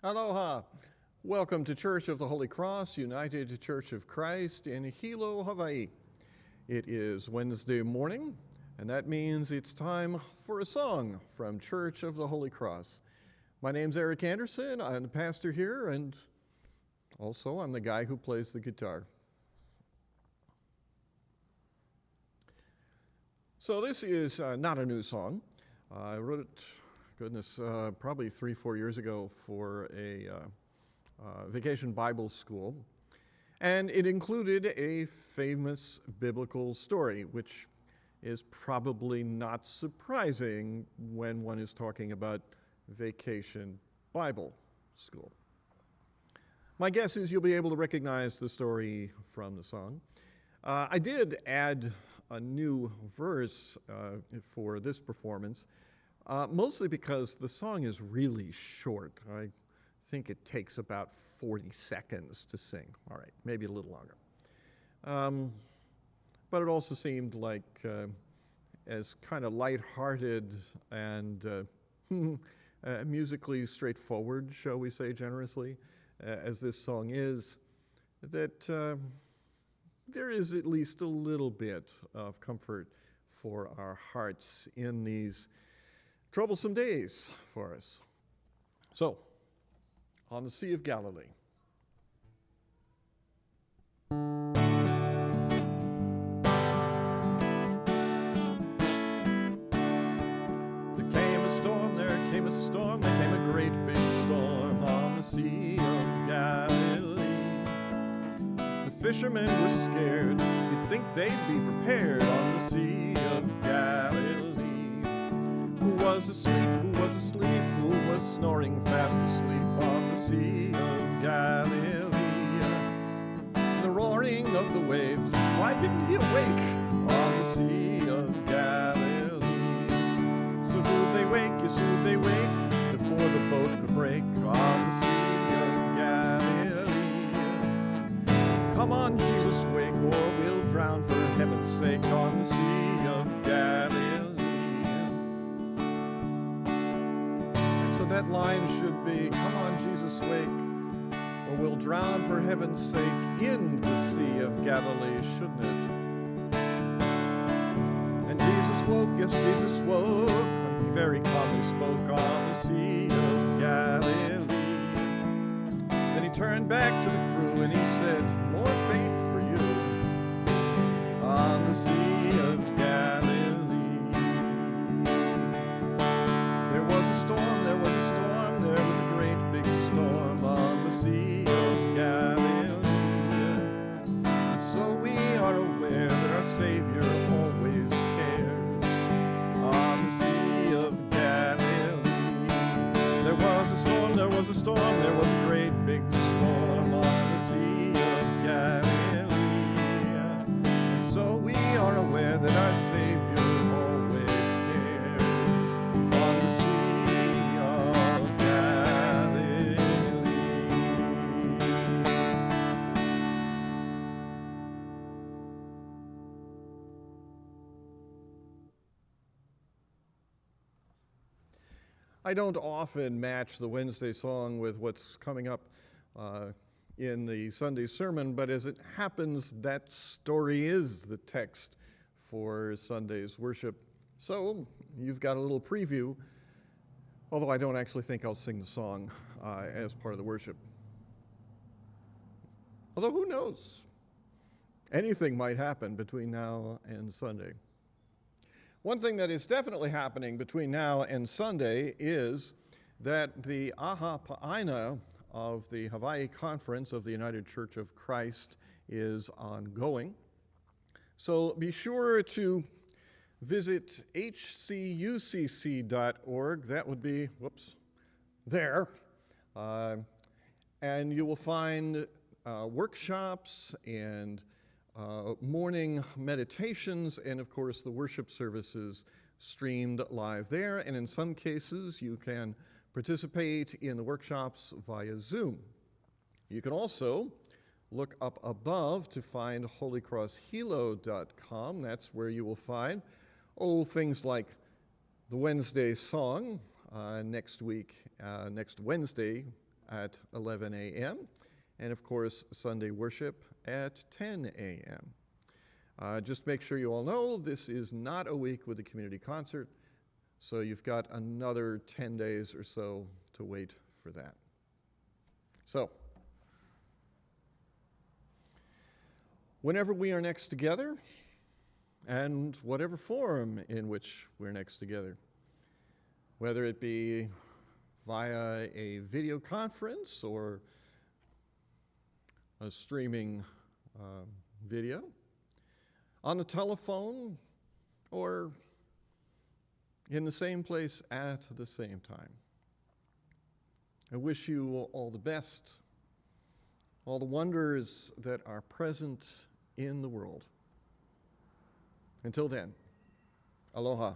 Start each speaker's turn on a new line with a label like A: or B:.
A: Aloha. Welcome to Church of the Holy Cross, United Church of Christ in Hilo, Hawaii. It is Wednesday morning, and that means it's time for a song from Church of the Holy Cross. My name's Eric Anderson. I'm the pastor here, and also I'm the guy who plays the guitar. So this is not a new song. I wrote it, probably 3-4 years ago for a vacation Bible school. And it included a famous biblical story, which is probably not surprising when one is talking about vacation Bible school. My guess is you'll be able to recognize the story from the song. I did add a new verse for this performance, mostly because the song is really short. I think it takes about 40 seconds to sing. All right, maybe a little longer. But it also seemed like as kind of lighthearted and musically straightforward, shall we say generously, as this song is, that there is at least a little bit of comfort for our hearts in these troublesome days for us. So, on the Sea of Galilee. There came a great big storm on the Sea of Galilee. The fishermen were scared, you'd think they'd be prepared on the Sea of Galilee. Who was asleep, who was snoring fast asleep on the Sea of Galilee? The roaring of the waves, why didn't he awake on the Sea of Galilee? So who'd they wake, yes, who'd they wake, before the boat could break on the Sea of Galilee? Come on, Jesus, wake, or we'll drown for heaven's sake on the Sea of Galilee. So that line should be, come on, Jesus, wake, or we'll drown for heaven's sake in the Sea of Galilee, shouldn't it? And Jesus woke, yes, Jesus woke, and he very calmly spoke on the Sea of Galilee. Then he turned back to the crew and he said, more faith for you on the Sea of Galilee. There was a storm, there was a great big storm on the Sea of Galilee. And so we are aware that our Savior always cares on the Sea of Galilee. There was a great big storm on the Sea of Galilee. And so we are aware that our Savior always cares on the Sea of Galilee. I don't often match the Wednesday song with what's coming up in the Sunday sermon, but as it happens, that story is the text for Sunday's worship. So you've got a little preview, although I don't actually think I'll sing the song as part of the worship. Although who knows? Anything might happen between now and Sunday. One thing that is definitely happening between now and Sunday is that the Aha Pa'aina of the Hawaii Conference of the United Church of Christ is ongoing. So be sure to visit hcucc.org. That would be, there. And you will find workshops and morning meditations, and of course the worship services streamed live there. And in some cases you can participate in the workshops via Zoom. You can also look up above to find holycrosshilo.com. That's where you will find things like the Wednesday song next Wednesday at 11 a.m., and of course, Sunday worship at 10 a.m. Just make sure you all know this is not a week with a community concert, so you've got another 10 days or so to wait for that. So, whenever we are next together, and whatever form in which we're next together, whether it be via a video conference or a streaming video, on the telephone, or in the same place at the same time. I wish you all the best, all the wonders that are present in the world. Until then, aloha.